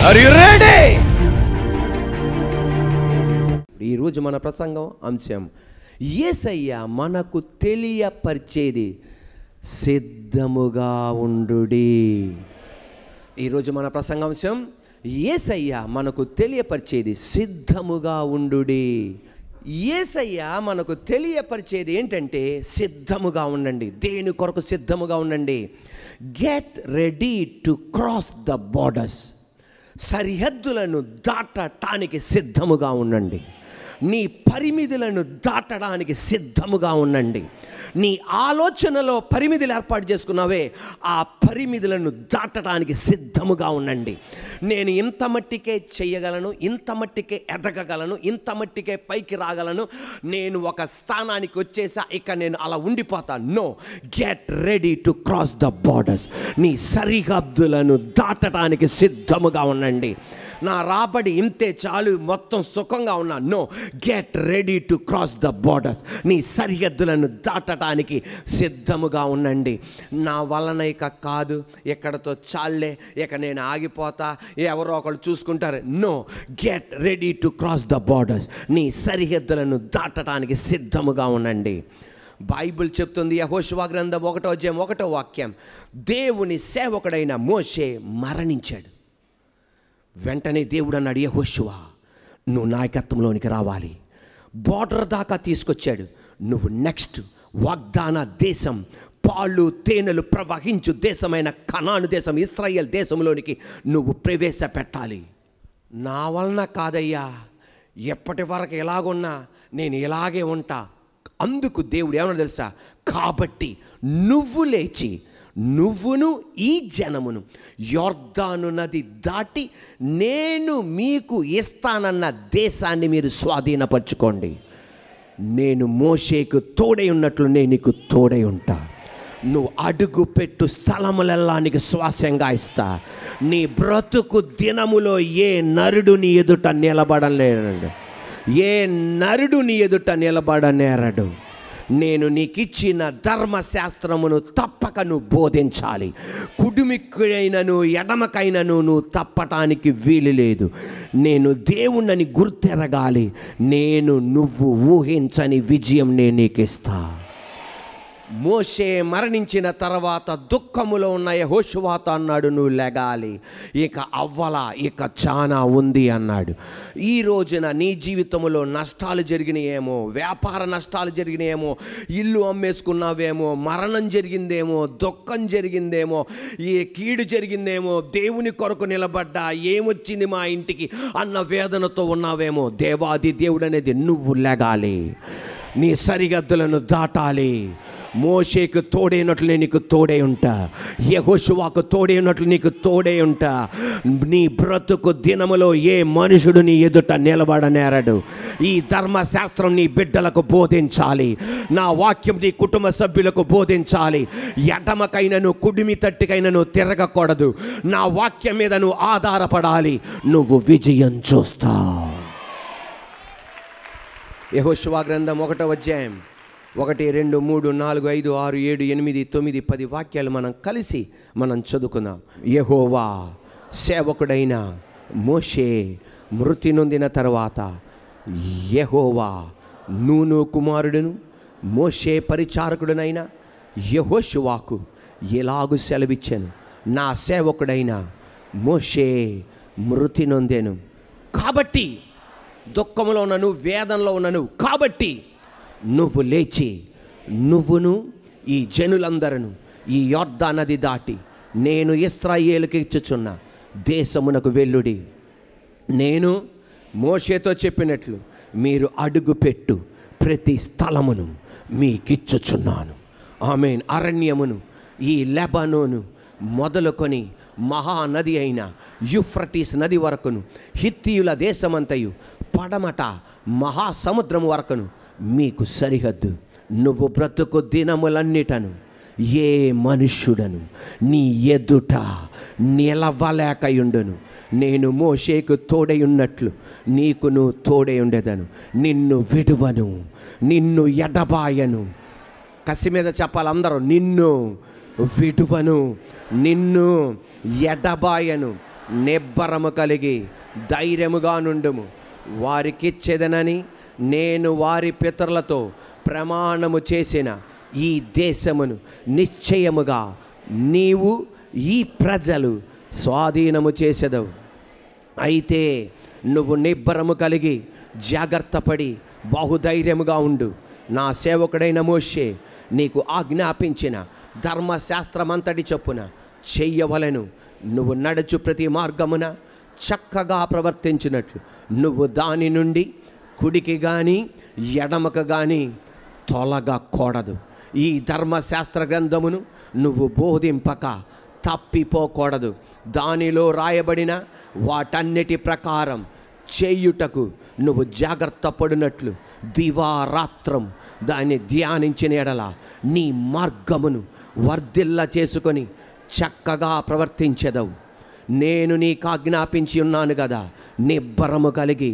Are you ready? ఈరోజు మన ప్రసంగం అంశం యేసయ్య మనకు తెలియపరిచేది సిద్ధముగా ఉండుడి. ఈరోజు మన ప్రసంగాంశం యేసయ్య మనకు తెలియపరిచేది సిద్ధముగా ఉండుడి. యేసయ్య మనకు తెలియపరిచేది ఏంటంటే సిద్ధముగా ఉండండి. దేని కొరకు సిద్ధముగా ఉండండి? Get ready to cross the borders. సరిహద్దులను దాటటానికి సిద్ధముగా ఉండండి. నీ పరిమితులను దాటడానికి సిద్ధముగా ఉండండి. నీ ఆలోచనలో పరిమితులు ఏర్పాటు చేసుకున్నావే, ఆ పరిమితులను దాటడానికి సిద్ధముగా ఉండండి. నేను ఇంత మట్టికే చేయగలను, ఇంత మట్టికే ఎదగగలను, ఇంత మట్టికే పైకి రాగలను, నేను ఒక స్థానానికి వచ్చేసా, ఇక నేను అలా ఉండిపోతాను. No, get ready to cross the borders. నీ సరిహద్దులను దాటడానికి సిద్ధముగా ఉండండి. నా రాబడి ఇంతే చాలు, మొత్తం సుఖంగా ఉన్నా. No, get ready to cross the borders. నీ సరిహద్దులను దాటడానికి సిద్ధముగా ఉండండి. నా వలన ఇక కాదు, ఎక్కడతో చాలే, ఇక నేను ఆగిపోతా, ఎవరో ఒకళ్ళు చూసుకుంటారు. No, get ready to cross the borders. నీ సరిహద్దులను దాటడానికి సిద్ధముగా ఉండండి. బైబిల్ చెప్తుంది, యెహోషువ గ్రంథం 1:1 దేవుని సేవకుడైన మోషే మరణించాడు. వెంటనే దేవుడు అన్నాడు, యెహోషువ నువ్వు నాయకత్వంలోనికి రావాలి. బోర్డర్ దాకా తీసుకొచ్చాడు. నువ్వు నెక్స్ట్ వాగ్దాన దేశం, పాలు తేనెలు ప్రవహించు దేశమైన కనాను దేశం, ఇశ్రాయేల్ దేశంలోనికి నువ్వు ప్రవేశపెట్టాలి. నా వలన కాదయ్యా, ఎప్పటి వరకు ఎలాగున్నా నేను ఇలాగే ఉంటా. అందుకు దేవుడు ఏమన్నా తెలుసా? కాబట్టి నువ్వు లేచి నువ్వును ఈ జనమును యొర్దాను నది దాటి నేను మీకు ఇస్తానన్న దేశాన్ని మీరు స్వాధీనపరచుకోండి. నేను మోషేకు తోడై ఉన్నట్లు నేను నీకు తోడై ఉంటా. నువ్వు అడుగు పెట్టు స్థలములెల్లా నీకు స్వాస్యంగా ఇస్తా. నీ బ్రతుకు దినములో ఏ నరుడు నీ ఎదుట నిలబడలేడు, ఏ నరుడు నీ ఎదుట నిలబడనేరడు. నేను నీకిచ్చిన ధర్మశాస్త్రమును తప్పక నువ్వు బోధించాలి. కుడిమికైనను ఎడమకైనను నువ్వు తప్పటానికి వీలు లేదు. నేను దేవుణ్ణని గుర్తెరగాలి. నువ్వు ఊహించని విజయం నేను నీకు ఇస్తా. మోషే మరణించిన తర్వాత దుఃఖములో ఉన్న యెహోషువతో అన్నాడు, నువ్వు లెగాలి, ఇక అవ్వలా, ఇక చాలా ఉంది అన్నాడు. ఈ రోజున నీ జీవితంలో నష్టాలు జరిగినాయేమో, వ్యాపార నష్టాలు జరిగినాయేమో, ఇల్లు అమ్మేసుకున్నావేమో, మరణం జరిగిందేమో, దుఃఖం జరిగిందేమో, ఏ కీడు జరిగిందేమో, దేవుని కొరకు నిలబడ్డా ఏమొచ్చింది మా ఇంటికి అన్న వేదనతో ఉన్నావేమో. దేవాది దేవుడు అనేది నువ్వు లెగాలి, నీ సరిహద్దులను దాటాలి. మోషేకు తోడైనట్లు నేను నీకు తోడే ఉంటా. యెహోషువకు తోడైనట్లు నీకు తోడే ఉంటా. నీ బ్రతుకు దినములో ఏ మనుషుడు నీ ఎదుట నిలబడనేరడు. ఈ ధర్మశాస్త్రం నీ బిడ్డలకు బోధించాలి. నా వాక్యం నీ కుటుంబ సభ్యులకు బోధించాలి. ఎడమకైనను కుడిమి తట్టుకైనను తిరగకూడదు. నా వాక్యం మీద నువ్వు ఆధారపడాలి. నువ్వు విజయం చూస్తావు. యెహోషువ గ్రంథం 1:1 1, 2, 3, 4, 5, 6, 7, 8, 9, 10 వాక్యాలు మనం చదువుకుందాం. యెహోవా సేవకుడైన మోషే మృతి నొందిన తర్వాత యెహోవా నూను కుమారుడును మోషే పరిచారకుడునైన యెహోషువకు ఎలాగు సెలవిచ్చాను, నా సేవకుడైన మోషే మృతి నొందెను. కాబట్టి దుఃఖంలో ఉన్నను, వేదనలో ఉన్నను, కాబట్టి నువ్వు లేచి నువ్వును ఈ జనులందరూ ఈ యొర్దాను నది దాటి నేను ఇశ్రాయేలుకి ఇచ్చుచున్న దేశమునకు వెళ్ళుడి. నేను మోషేతో చెప్పినట్లు మీరు అడుగుపెట్టు ప్రతి స్థలమును మీకిచ్చుచున్నాను. ఆమేన్. అరణ్యమును, ఈ లెబనోను మొదలుకొని మహానది అయిన యూఫ్రటీస్ నది వరకును, హిత్తీయుల దేశమంతయు పడమట మహాసముద్రం వరకును మీకు సరిహద్దు. నువ్వు బ్రతుకు దినములన్నిటను ఏ మనుష్యుడను నీ ఎదుట నిలవలేకయుండును. నేను మోషేకు తోడై ఉన్నట్లు నీకు నువ్వు తోడై ఉండేదను. నిన్ను విడువను, నిన్ను ఎడబాయను. కసి మీద చెప్పాలి అందరూ, నిన్ను విడువను, నిన్ను ఎడబాయను. నిబ్బరము కలిగి ధైర్యముగా నుండుము. వారికిచ్చేదనని నేను వారి పితరులతో ప్రమాణము చేసిన ఈ దేశమును నిశ్చయముగా నీవు ఈ ప్రజలు స్వాధీనము చేసెదవు. అయితే నువ్వు నిబ్బరము కలిగి జాగ్రత్తపడి బహుధైర్యముగా ఉండు. నా సేవకుడైన మోషే నీకు ఆజ్ఞాపించిన ధర్మశాస్త్రమంతటి చొప్పున చెయ్యవలెను. నువ్వు నడుచు ప్రతి మార్గమున చక్కగా ప్రవర్తించినట్లు నువ్వు దాని నుండి కుడికి కానీ ఎడమకు కానీ తొలగకూడదు. ఈ ధర్మశాస్త్ర గ్రంథమును నువ్వు బోధింపక తప్పిపోకూడదు. దానిలో రాయబడిన వాటన్నిటి ప్రకారం చేయుటకు నువ్వు జాగ్రత్త పడినట్లు దివారాత్రం దాన్ని ధ్యానించిన ఎడల నీ మార్గమును వర్ధిల్ల చేసుకొని చక్కగా ప్రవర్తించెదవు. నేను నీకు ఆజ్ఞాపించి ఉన్నాను కదా, నిబ్బరము కలిగి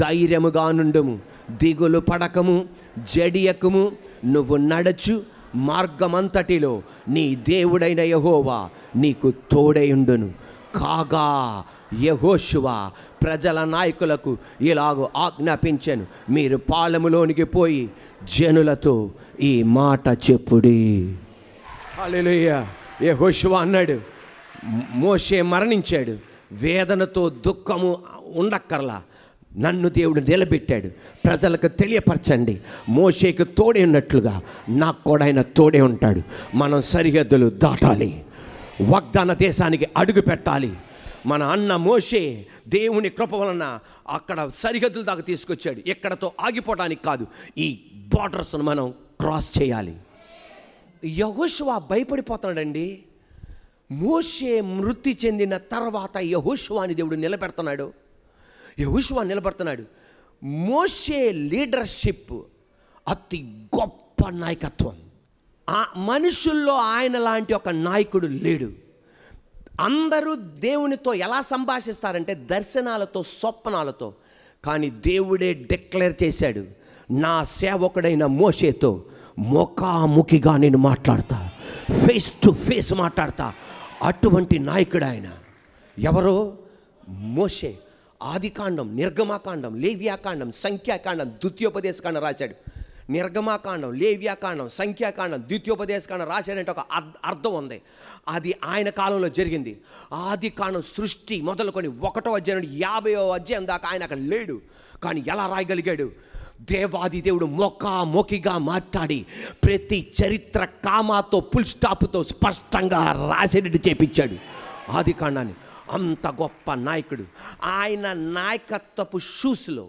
ధైర్యముగా నుండుము. దిగులు పడకము, జడియకము. నువ్వు నడచు మార్గమంతటిలో నీ దేవుడైన యెహోవా నీకు తోడైయుండును. కాగా యెహోషువ ప్రజల నాయకులకు ఇలాగూ ఆజ్ఞాపించెను, మీరు పాళెములోనికి పోయి జనులతో ఈ మాట చెప్పుడి. హల్లెలూయా. యెహోషువ అన్నాడు, మోషే మరణించాడు, వేదనతో దుఃఖము ఉండక్కర్లా, నన్ను దేవుడు నిలబెట్టాడు, ప్రజలకు తెలియపరచండి. మోషేకు తోడే ఉన్నట్లుగా నాకు కూడా ఆయన తోడే ఉంటాడు. మనం సరిహద్దులు దాటాలి, వాగ్దాన దేశానికి అడుగు పెట్టాలి. మన అన్న మోషే దేవుని కృప వలన అక్కడ సరిహద్దుల దాకా తీసుకొచ్చాడు. ఎక్కడతో ఆగిపోవడానికి కాదు, ఈ బార్డర్స్ను మనం క్రాస్ చేయాలి. యెహోషువ భయపడిపోతున్నాడండి. మోషే మృతి చెందిన తర్వాత యెహోషువని దేవుడు నిలబెడుతున్నాడు. యెహోషువ నిలబడుతున్నాడు. మోషే లీడర్షిప్ అతి గొప్ప నాయకత్వం. ఆ మనుషుల్లో ఆయన లాంటి ఒక నాయకుడు లేడు. అందరూ దేవునితో ఎలా సంభాషిస్తారంటే దర్శనాలతో, స్వప్నాలతో. కానీ దేవుడే డిక్లేర్ చేశాడు, నా సేవకుడైన మోషేతో ముఖాముఖిగా నేను మాట్లాడతా, ఫేస్ టు ఫేస్ మాట్లాడతా. అటువంటి నాయకుడు ఆయన. ఎవరో? మోషే. ఆదికాండం, నిర్గమాకాండం, లేవ్యాకాండం, సంఖ్యాకాండం, ద్వితీయోపదేశకాండం రాశాడు. నిర్గమాకాండం, లేవ్యాకాండం, సంఖ్యాకాండం, ద్వితీయోపదేశకాండం రాశాడంటే ఒక అర్థం ఉంది. అది ఆయన కాలంలో జరిగింది. ఆదికాండం సృష్టి మొదలుకొని 1వ అధ్యాయం నుండి 50వ అధ్యాయం దాకా ఆయన అక్కడ లేడు. కానీ ఎలా రాయగలిగాడు? దేవాది దేవుడు ముఖాముఖిగా మాట్లాడి ప్రతి చరిత్ర కామాతో, ఫుల్ స్టాప్తో స్పష్టంగా రాసేటట్టు చేపించాడు ఆదికాండాన్ని. అంత గొప్ప నాయకుడు. ఆయన నాయకత్వపు షూస్లో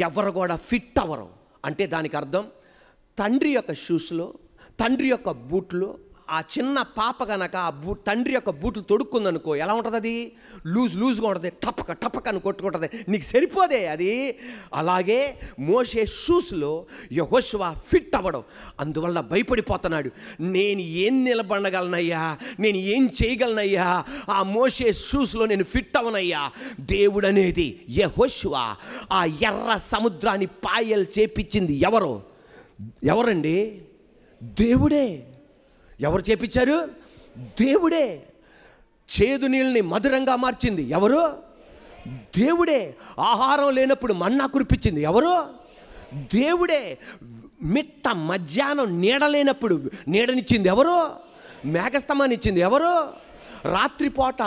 ఎవరు కూడా ఫిట్ అవ్వరు. అంటే దానికి అర్థం, తండ్రి యొక్క షూస్లో, తండ్రి యొక్క బూట్లో ఆ చిన్న పాప కనుక ఆ తండ్రి యొక్క బూట్లు తొడుక్కుందనుకో ఎలా ఉంటుంది? అది లూజ్గా ఉంటుంది, టపక టపక అని కొట్టుకుంటుంది, నీకు సరిపోదే అది. అలాగే మోషే షూస్లో యెహోషువ ఫిట్ అవ్వడం. అందువల్ల భయపడిపోతున్నాడు. నేను ఏం నిలబడగలనయ్యా, నేను ఏం చేయగలనయ్యా, ఆ మోషే షూస్లో నేను ఫిట్ అవ్వనయ్యా. దేవుడు అనేది యెహోషువ ఆ ఎర్ర సముద్రాన్ని పాయలు చేపించింది ఎవరండి? దేవుడే. ఎవరు చేపించారు? దేవుడే. చేదు నీళ్ళని మధురంగా మార్చింది ఎవరు? దేవుడే. ఆహారం లేనప్పుడు మన్నా కురిపించింది ఎవరు? దేవుడే. మిట్ట మధ్యాహ్నం నీడ లేనప్పుడు నీడనిచ్చింది ఎవరు? మేఘస్తంభాన్ని ఇచ్చింది ఎవరు? రాత్రిపూట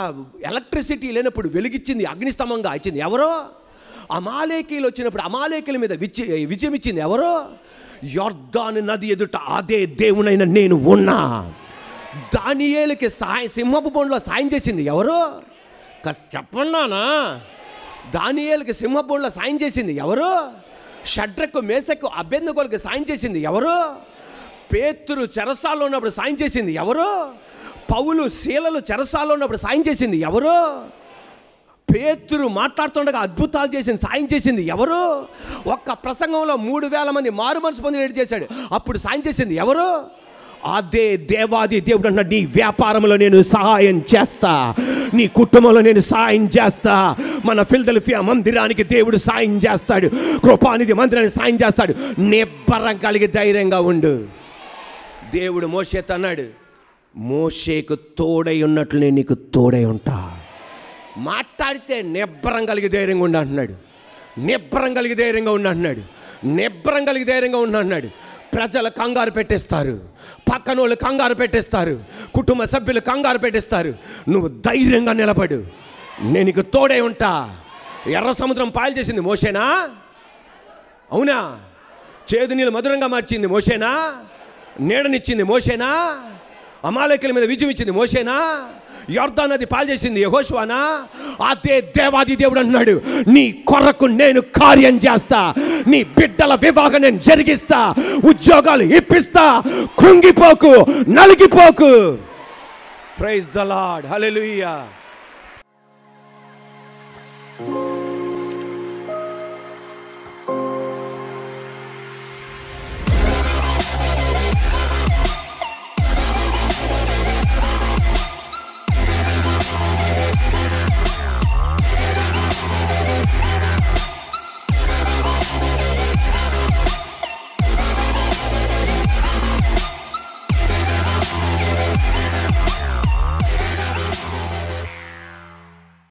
ఎలక్ట్రిసిటీ లేనప్పుడు వెలిగించింది, అగ్నిస్తంభంగా ఇచ్చింది ఎవరు? అమాలేకీలు వచ్చినప్పుడు అమాలేకీల మీద విజయం ఇచ్చింది ఎవరు? యొర్దాను నది ఎదుట అదే దేవునైన నేను ఉన్నా. దానియేలుకి సింహపు బోన్లో సాయం చేసింది ఎవరు? చెప్పన్నానా? దానియేలుకి సింహపు బోన్లో సాయం చేసింది ఎవరు? షడ్రకు, మేషకు, అబేద్నెగోలకు సాయం చేసింది ఎవరు? పేతురు చెరసాల్లో ఉన్నప్పుడు సాయం చేసింది ఎవరు? పౌలు శీలలు చెరసాల్లో ఉన్నప్పుడు సాయం చేసింది ఎవరు? పేతురు మాట్లాడుతుండగా అద్భుతాలు చేసింది, సాయం చేసింది ఎవరు? ఒక్క ప్రసంగంలో 3000 మంది మారు మనసు పొందినట్టు చేశాడు, అప్పుడు సాయం చేసింది ఎవరు? అదే దేవాది దేవుడు అన్న, నీ వ్యాపారంలో నేను సహాయం చేస్తా, నీ కుటుంబంలో నేను సాయం చేస్తా. మన ఫిలదెల్ఫియా మందిరానికి దేవుడు సాయం చేస్తాడు, కృపానిధి మందిరానికి సాయం చేస్తాడు. నిబ్బరం కలిగి ధైర్యంగా ఉండు. దేవుడు మోషేతో అన్నాడు, మోషేకు తోడై ఉన్నట్లు నేను నీకు తోడై ఉంటా. మాట్లాడితే నిబ్బరం కలిగి ధైర్యంగా ఉండి అంటున్నాడు. నిబ్బరం కలిగి ధైర్యంగా ఉండి అంటున్నాడు. నిబ్బరం కలిగి ధైర్యంగా ఉండి అంటున్నాడు. ప్రజలు కంగారు పెట్టేస్తారు, పక్కన వాళ్ళు కంగారు పెట్టేస్తారు, కుటుంబ సభ్యులు కంగారు పెట్టేస్తారు. నువ్వు ధైర్యంగా నిలబడు, నేను నీకు తోడే ఉంటా. ఎర్ర సముద్రం పాలు చేసింది మోషేనా? అవునా? చేదు నీళ్ళు మధురంగా మార్చింది మోషేనా? నీడనిచ్చింది మోషేనా? అమాలేకుల మీద విజయం ఇచ్చింది మోషేనా? యొర్దాను నది పాలు చేసింది యెహోషువానా? అదే దేవాది దేవుడు అన్నాడు, నీ కొరకు నేను కార్యం చేస్తా, నీ బిడ్డల వివాహం నేను జరిగిస్తా, ఉద్యోగాలు ఇప్పిస్తా, కృంగిపోకు, నలిగిపోకు. Praise the lord, hallelujah.